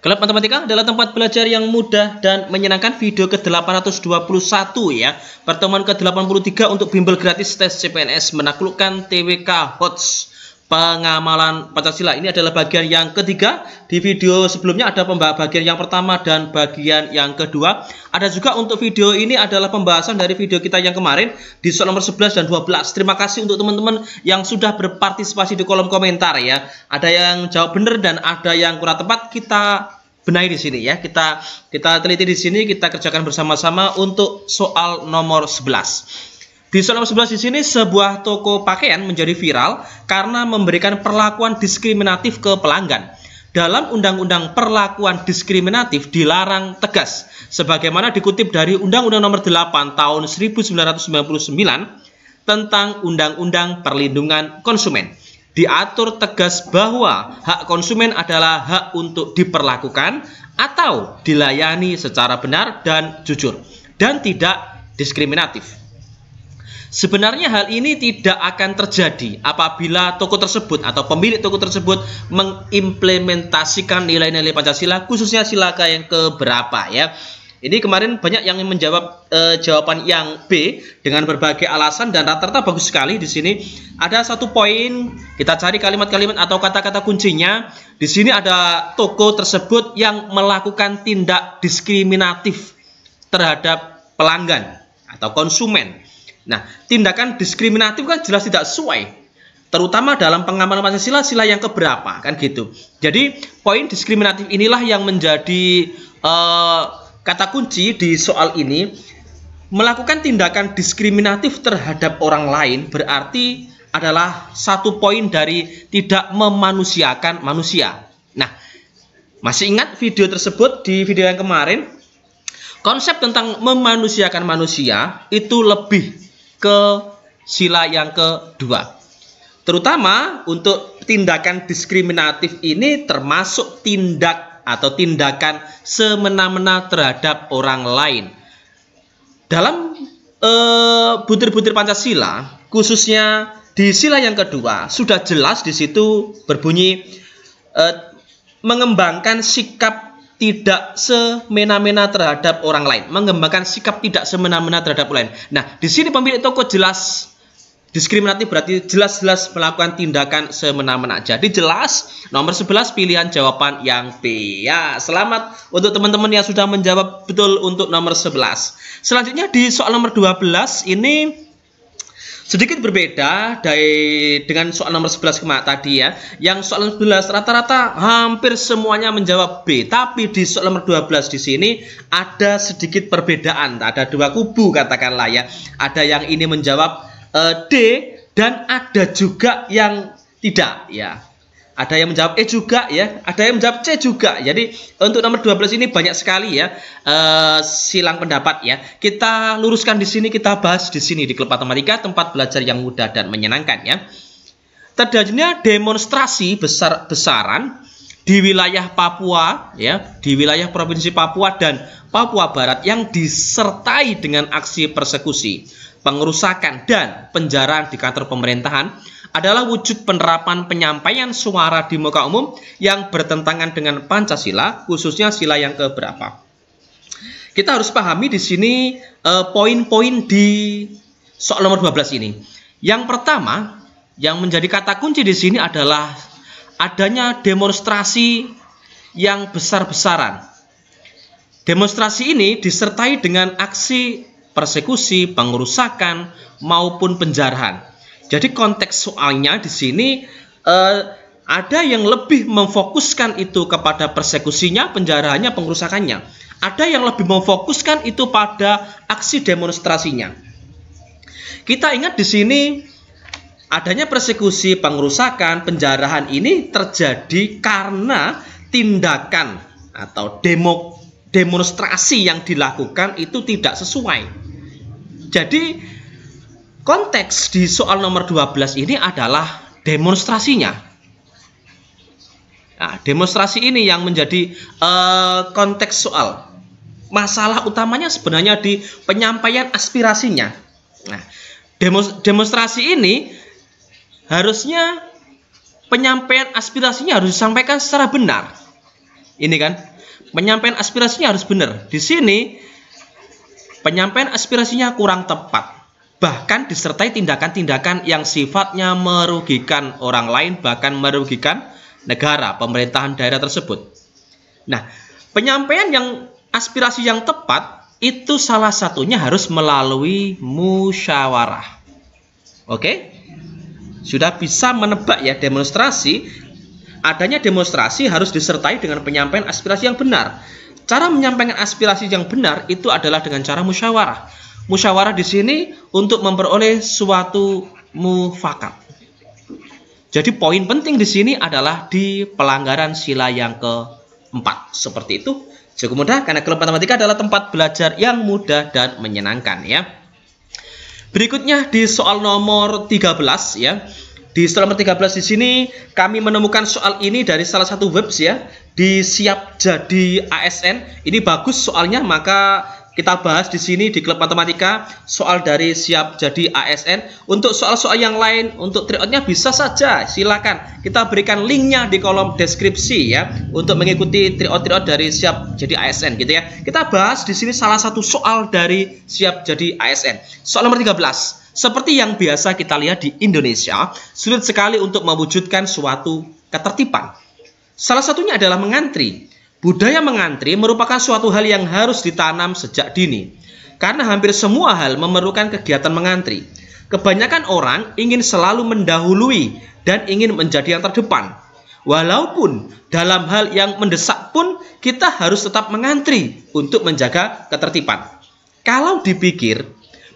Klub Matematika adalah tempat belajar yang mudah dan menyenangkan. Video ke-821 ya. Pertemuan ke-83 untuk bimbel gratis tes CPNS menaklukkan TWK HOTS. Pengamalan Pancasila ini adalah bagian yang ketiga. Di video sebelumnya ada pembahasan bagian yang pertama dan bagian yang kedua. Ada juga untuk video ini adalah pembahasan dari video kita yang kemarin di soal nomor 11 dan 12. Terima kasih untuk teman-teman yang sudah berpartisipasi di kolom komentar ya. Ada yang jawab benar dan ada yang kurang tepat. Kita benahi di sini ya. Kita teliti di sini, kita kerjakan bersama-sama untuk soal nomor 11. Di soal nomor 11 di sini, sebuah toko pakaian menjadi viral karena memberikan perlakuan diskriminatif ke pelanggan. Dalam Undang-Undang Perlakuan Diskriminatif dilarang tegas, sebagaimana dikutip dari Undang-Undang Nomor 8 Tahun 1999 tentang Undang-Undang Perlindungan Konsumen. Diatur tegas bahwa hak konsumen adalah hak untuk diperlakukan atau dilayani secara benar dan jujur, dan tidak diskriminatif. Sebenarnya hal ini tidak akan terjadi apabila toko tersebut atau pemilik toko tersebut mengimplementasikan nilai-nilai Pancasila, khususnya sila K yang keberapa ya. Ini kemarin banyak yang menjawab jawaban yang B dengan berbagai alasan dan rata-rata bagus sekali. Di sini ada satu poin, kita cari kalimat-kalimat atau kata-kata kuncinya. Di sini ada toko tersebut yang melakukan tindak diskriminatif terhadap pelanggan atau konsumen. Nah, tindakan diskriminatif kan jelas tidak sesuai, terutama dalam pengamalan Pancasila sila yang keberapa kan gitu. Jadi poin diskriminatif inilah yang menjadi kata kunci di soal ini. Melakukan tindakan diskriminatif terhadap orang lain berarti adalah satu poin dari tidak memanusiakan manusia. Nah, masih ingat video tersebut di video yang kemarin? Konsep tentang memanusiakan manusia itu lebih ke sila yang kedua. Terutama untuk tindakan diskriminatif ini termasuk tindak atau tindakan semena-mena terhadap orang lain. Dalam butir-butir Pancasila, khususnya di sila yang kedua, sudah jelas di situ berbunyi mengembangkan sikap tidak semena-mena terhadap orang lain, mengembangkan sikap tidak semena-mena terhadap orang lain. Nah, di sini pemilik toko jelas diskriminatif berarti jelas-jelas melakukan tindakan semena-mena. Jadi jelas nomor 11 pilihan jawaban yang B. Ya, selamat untuk teman-teman yang sudah menjawab betul untuk nomor 11. Selanjutnya di soal nomor 12 ini sedikit berbeda dengan soal nomor 11 tadi ya. Yang soal nomor 11 rata-rata hampir semuanya menjawab B. Tapi di soal nomor 12 di sini ada sedikit perbedaan. Ada dua kubu katakanlah ya. Ada yang ini menjawab D dan ada juga yang tidak ya. Ada yang menjawab E juga ya, ada yang menjawab C juga. Jadi untuk nomor 12 ini banyak sekali ya silang pendapat ya. Kita luruskan di sini, kita bahas di sini di Klub Matematika, tempat belajar yang mudah dan menyenangkan ya. Terjadinya demonstrasi besar-besaran di wilayah Papua ya, di wilayah Provinsi Papua dan Papua Barat yang disertai dengan aksi persekusi, pengerusakan dan penjarahan di kantor pemerintahan adalah wujud penerapan penyampaian suara di muka umum yang bertentangan dengan Pancasila, khususnya sila yang keberapa. Kita harus pahami di sini poin-poin di soal nomor 12 ini. Yang pertama, yang menjadi kata kunci di sini adalah adanya demonstrasi yang besar-besaran. Demonstrasi ini disertai dengan aksi persekusi, pengerusakan maupun penjarahan. Jadi konteks soalnya di sini ada yang lebih memfokuskan itu kepada persekusinya, penjarahannya, pengerusakannya. Ada yang lebih memfokuskan itu pada aksi demonstrasinya. Kita ingat di sini adanya persekusi, pengerusakan, penjarahan ini terjadi karena tindakan atau demonstrasi yang dilakukan itu tidak sesuai. Jadi konteks di soal nomor 12 ini adalah demonstrasinya. Nah, demonstrasi ini yang menjadi konteks soal. Masalah utamanya sebenarnya di penyampaian aspirasinya. Nah, demonstrasi ini harusnya penyampaian aspirasinya harus disampaikan secara benar. Ini kan, Penyampaian aspirasinya harus benar. Di sini penyampaian aspirasinya kurang tepat. Bahkan disertai tindakan-tindakan yang sifatnya merugikan orang lain, bahkan merugikan negara, pemerintahan daerah tersebut. Nah, penyampaian yang aspirasi yang tepat itu salah satunya harus melalui musyawarah. Oke? Sudah bisa menebak ya, demonstrasi. Adanya demonstrasi harus disertai dengan penyampaian aspirasi yang benar. Cara menyampaikan aspirasi yang benar itu adalah dengan cara musyawarah. Musyawarah di sini untuk memperoleh suatu mufakat. Jadi poin penting di sini adalah di pelanggaran sila yang keempat. Seperti itu. Cukup mudah karena kelompok matematika adalah tempat belajar yang mudah dan menyenangkan ya. Berikutnya di soal nomor 13 ya. Di soal nomor 13 di sini kami menemukan soal ini dari salah satu webs ya. Di Siap Jadi ASN. Ini bagus soalnya, maka kita bahas di sini di Klub Matematika soal dari Siap Jadi ASN. Untuk soal-soal yang lain, untuk tryoutnya bisa saja, silakan kita berikan linknya di kolom deskripsi ya, untuk mengikuti tryout dari Siap Jadi ASN gitu ya. Kita bahas di sini salah satu soal dari Siap Jadi ASN. Soal nomor 13. Seperti yang biasa kita lihat di Indonesia, sulit sekali untuk mewujudkan suatu ketertiban. Salah satunya adalah mengantri. Budaya mengantri merupakan suatu hal yang harus ditanam sejak dini. Karena hampir semua hal memerlukan kegiatan mengantri. Kebanyakan orang ingin selalu mendahului dan ingin menjadi yang terdepan. Walaupun dalam hal yang mendesak pun kita harus tetap mengantri untuk menjaga ketertiban. Kalau dipikir,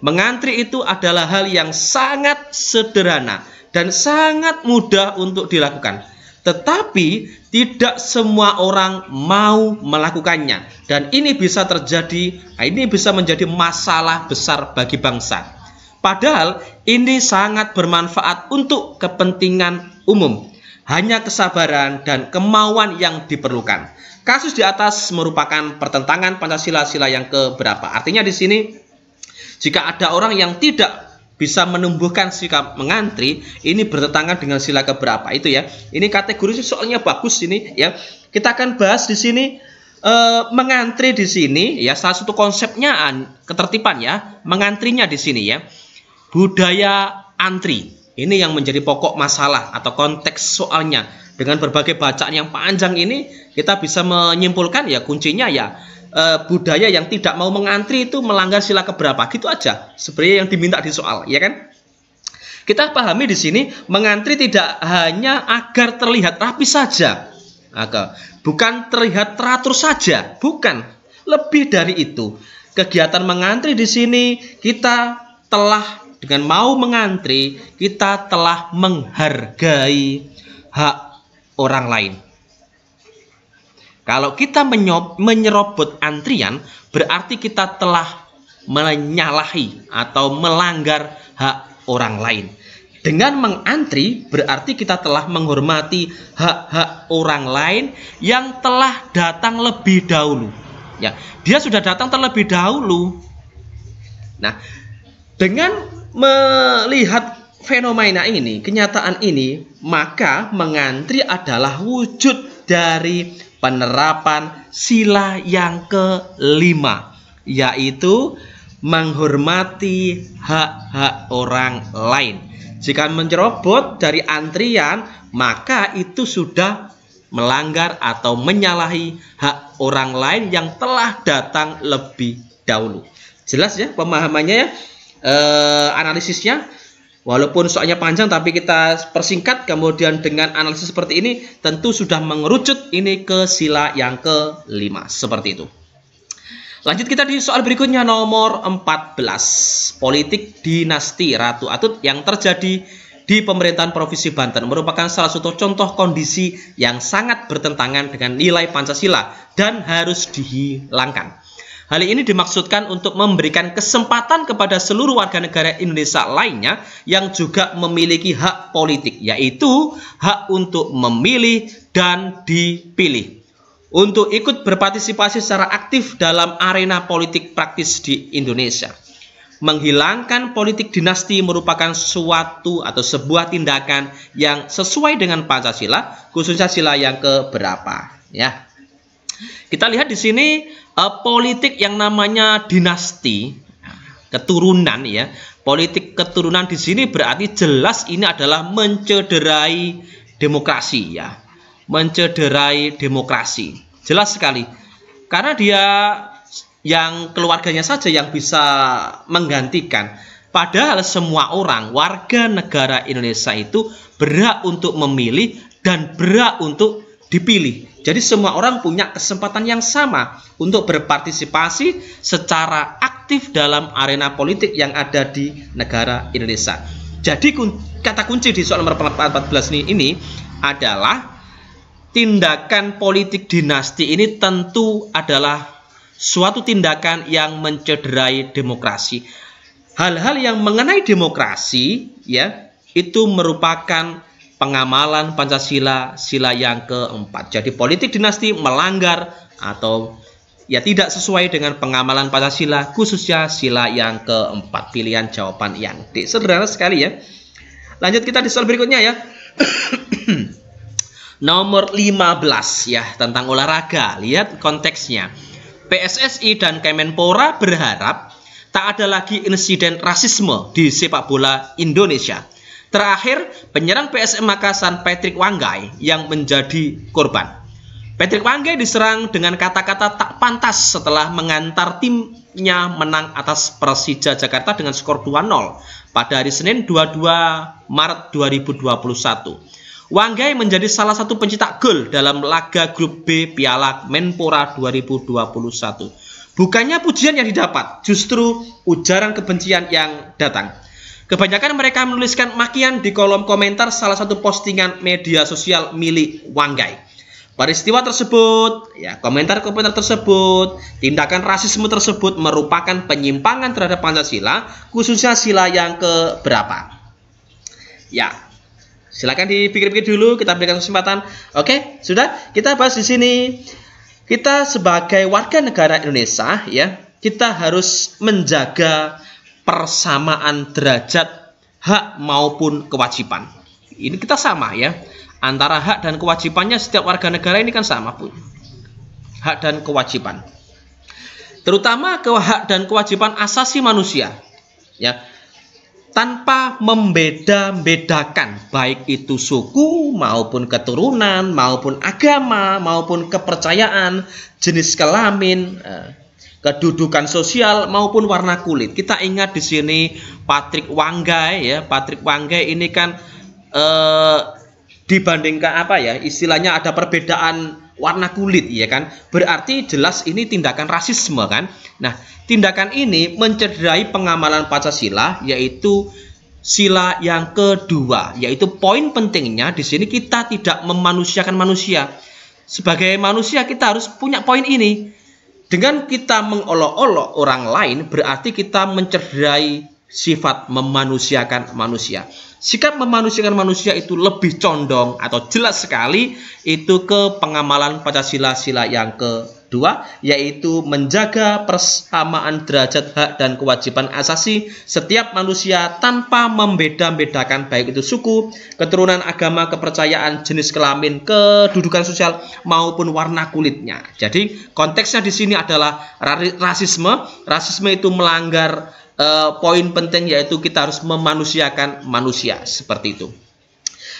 mengantri itu adalah hal yang sangat sederhana dan sangat mudah untuk dilakukan. Tetapi tidak semua orang mau melakukannya. Dan ini bisa terjadi, ini bisa menjadi masalah besar bagi bangsa. Padahal ini sangat bermanfaat untuk kepentingan umum. Hanya kesabaran dan kemauan yang diperlukan. Kasus di atas merupakan pertentangan Pancasila yang keberapa. Artinya di sini, jika ada orang yang tidak bisa menumbuhkan sikap mengantri, ini bertentangan dengan sila keberapa itu ya. Ini kategori soalnya bagus ini ya. Kita akan bahas di sini mengantri di sini ya, salah satu konsepnya ketertiban ya, mengantrinya di sini ya. Budaya antri. Ini yang menjadi pokok masalah atau konteks soalnya. Dengan berbagai bacaan yang panjang ini kita bisa menyimpulkan ya, kuncinya ya budaya yang tidak mau mengantri itu melanggar sila keberapa, gitu aja sebenarnya yang diminta di soal, ya kan? Kita pahami di sini mengantri tidak hanya agar terlihat rapi saja, bukan terlihat teratur saja, bukan, lebih dari itu. Kegiatan mengantri di sini kita telah dengan mau mengantri, kita telah menghargai hak orang lain. Kalau kita menyerobot antrian, berarti kita telah menyalahi atau melanggar hak orang lain. Dengan mengantri, berarti kita telah menghormati hak-hak orang lain yang telah datang lebih dahulu. Ya, dia sudah datang terlebih dahulu. Nah, dengan melihat fenomena ini, kenyataan ini, maka mengantri adalah wujud dari penerapan sila yang kelima, yaitu menghormati hak-hak orang lain. Jika menyerobot dari antrian, maka itu sudah melanggar atau menyalahi hak orang lain yang telah datang lebih dahulu. Jelas ya pemahamannya ya, analisisnya. Walaupun soalnya panjang, tapi kita persingkat. Kemudian dengan analisis seperti ini tentu sudah mengerucut ini ke sila yang kelima. Seperti itu. Lanjut kita di soal berikutnya nomor 14. Politik dinasti Ratu Atut yang terjadi di pemerintahan Provinsi Banten merupakan salah satu contoh kondisi yang sangat bertentangan dengan nilai Pancasila dan harus dihilangkan. Hal ini dimaksudkan untuk memberikan kesempatan kepada seluruh warga negara Indonesia lainnya yang juga memiliki hak politik, yaitu hak untuk memilih dan dipilih, untuk ikut berpartisipasi secara aktif dalam arena politik praktis di Indonesia. Menghilangkan politik dinasti merupakan suatu atau sebuah tindakan yang sesuai dengan Pancasila, khususnya sila yang keberapa ya. Kita lihat di sini politik yang namanya dinasti, keturunan ya. Politik keturunan di sini berarti jelas ini adalah mencederai demokrasi ya. Mencederai demokrasi. Jelas sekali. Karena dia yang keluarganya saja yang bisa menggantikan. Padahal semua orang, warga negara Indonesia itu berhak untuk memilih dan berhak untuk dipilih. Jadi semua orang punya kesempatan yang sama untuk berpartisipasi secara aktif dalam arena politik yang ada di negara Indonesia. Jadi kata kunci di soal nomor 14 ini adalah tindakan politik dinasti ini tentu adalah suatu tindakan yang mencederai demokrasi. Hal-hal yang mengenai demokrasi ya itu merupakan pengamalan Pancasila sila yang keempat. Jadi politik dinasti melanggar atau ya tidak sesuai dengan pengamalan Pancasila khususnya sila yang keempat. Pilihan jawaban yang D. Sederhana sekali ya. Lanjut kita di soal berikutnya ya. Nomor 15 ya tentang olahraga. Lihat konteksnya. PSSI dan Kemenpora berharap tak ada lagi insiden rasisme di sepak bola Indonesia. Terakhir, penyerang PSM Makassar Patrick Wanggai yang menjadi korban. Patrick Wanggai diserang dengan kata-kata tak pantas setelah mengantar timnya menang atas Persija Jakarta dengan skor 2-0 pada hari Senin 22 Maret 2021. Wanggai menjadi salah satu pencetak gol dalam laga grup B Piala Menpora 2021. Bukannya pujian yang didapat, justru ujaran kebencian yang datang. Kebanyakan mereka menuliskan makian di kolom komentar salah satu postingan media sosial milik Wanggai. Peristiwa tersebut, ya komentar-komentar tersebut, tindakan rasisme tersebut merupakan penyimpangan terhadap Pancasila, khususnya sila yang keberapa. Ya. Silakan dipikir-pikir dulu, kita berikan kesempatan. Oke, sudah kita bahas di sini. Kita sebagai warga negara Indonesia ya, kita harus menjaga persamaan derajat hak maupun kewajiban. Ini kita sama ya. Antara hak dan kewajibannya setiap warga negara ini kan sama, Bu. Hak dan kewajiban. Terutama hak dan kewajiban asasi manusia. Ya. Tanpa membeda-bedakan baik itu suku maupun keturunan maupun agama maupun kepercayaan, jenis kelamin, kedudukan sosial maupun warna kulit. Kita ingat di sini Patrick Wanggai ya, Patrick Wanggai ini kan dibandingkan apa ya, istilahnya ada perbedaan warna kulit ya kan. Berarti jelas ini tindakan rasisme kan. Nah, tindakan ini mencederai pengamalan Pancasila, yaitu sila yang kedua, yaitu poin pentingnya di sini kita tidak memanusiakan manusia. Sebagai manusia kita harus punya poin ini. Dengan kita mengolok-olok orang lain berarti kita mencederai sifat memanusiakan manusia. Sikap memanusiakan manusia itu lebih condong atau jelas sekali itu ke pengamalan Pancasila sila yang kedua, yaitu menjaga persamaan derajat hak dan kewajiban asasi setiap manusia tanpa membeda-bedakan baik itu suku, keturunan, agama, kepercayaan, jenis kelamin, kedudukan sosial maupun warna kulitnya. Jadi konteksnya di sini adalah rasisme. Rasisme itu melanggar poin penting, yaitu kita harus memanusiakan manusia seperti itu.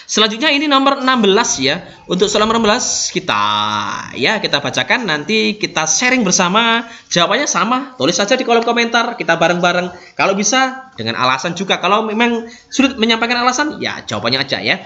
Selanjutnya ini nomor 16 ya. Untuk soal nomor 16 kita bacakan, nanti kita sharing bersama. Jawabannya sama, tulis saja di kolom komentar, kita bareng-bareng. Kalau bisa dengan alasan juga. Kalau memang sulit menyampaikan alasan, ya jawabannya aja ya.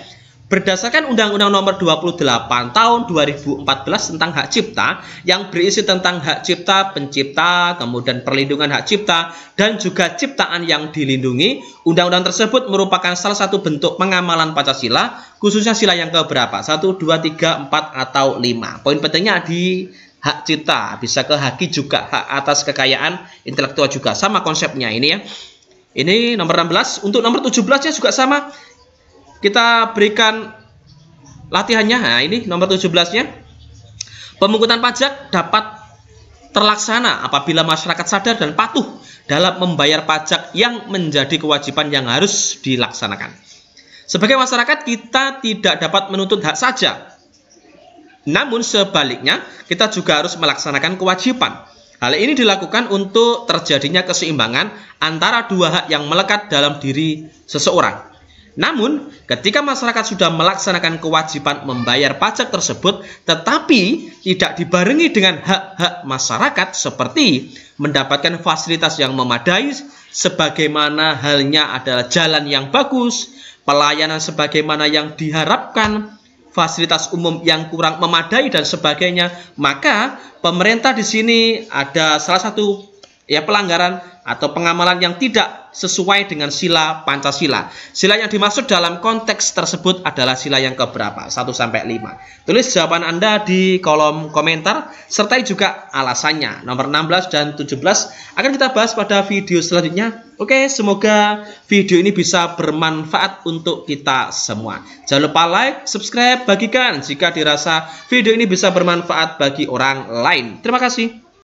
Berdasarkan Undang-Undang Nomor 28 Tahun 2014 tentang hak cipta yang berisi tentang hak cipta pencipta, kemudian perlindungan hak cipta dan juga ciptaan yang dilindungi, undang-undang tersebut merupakan salah satu bentuk pengamalan Pancasila, khususnya sila yang keberapa? 1, 2, 3, 4 atau 5. Poin pentingnya di hak cipta, bisa ke haki juga, hak atas kekayaan intelektual juga, sama konsepnya ini ya. Ini nomor 16. Untuk nomor 17-nya juga sama. Kita berikan latihannya. Nah, ini nomor 17-nya. Pemungutan pajak dapat terlaksana apabila masyarakat sadar dan patuh dalam membayar pajak yang menjadi kewajiban yang harus dilaksanakan. Sebagai masyarakat, kita tidak dapat menuntut hak saja, Namun sebaliknya, kita juga harus melaksanakan kewajiban. Hal ini dilakukan untuk terjadinya keseimbangan antara dua hak yang melekat dalam diri seseorang. Namun, ketika masyarakat sudah melaksanakan kewajiban membayar pajak tersebut, tetapi tidak dibarengi dengan hak-hak masyarakat seperti mendapatkan fasilitas yang memadai, sebagaimana halnya adalah jalan yang bagus, pelayanan sebagaimana yang diharapkan, fasilitas umum yang kurang memadai dan sebagainya, maka pemerintah di sini ada salah satu pelanggaran atau pengamalan yang tidak sesuai dengan sila Pancasila. Sila yang dimaksud dalam konteks tersebut adalah sila yang keberapa? 1 sampai 5. Tulis jawaban Anda di kolom komentar sertai juga alasannya. Nomor 16 dan 17 akan kita bahas pada video selanjutnya. Oke, semoga video ini bisa bermanfaat untuk kita semua. Jangan lupa like, subscribe, bagikan jika dirasa video ini bisa bermanfaat bagi orang lain. Terima kasih.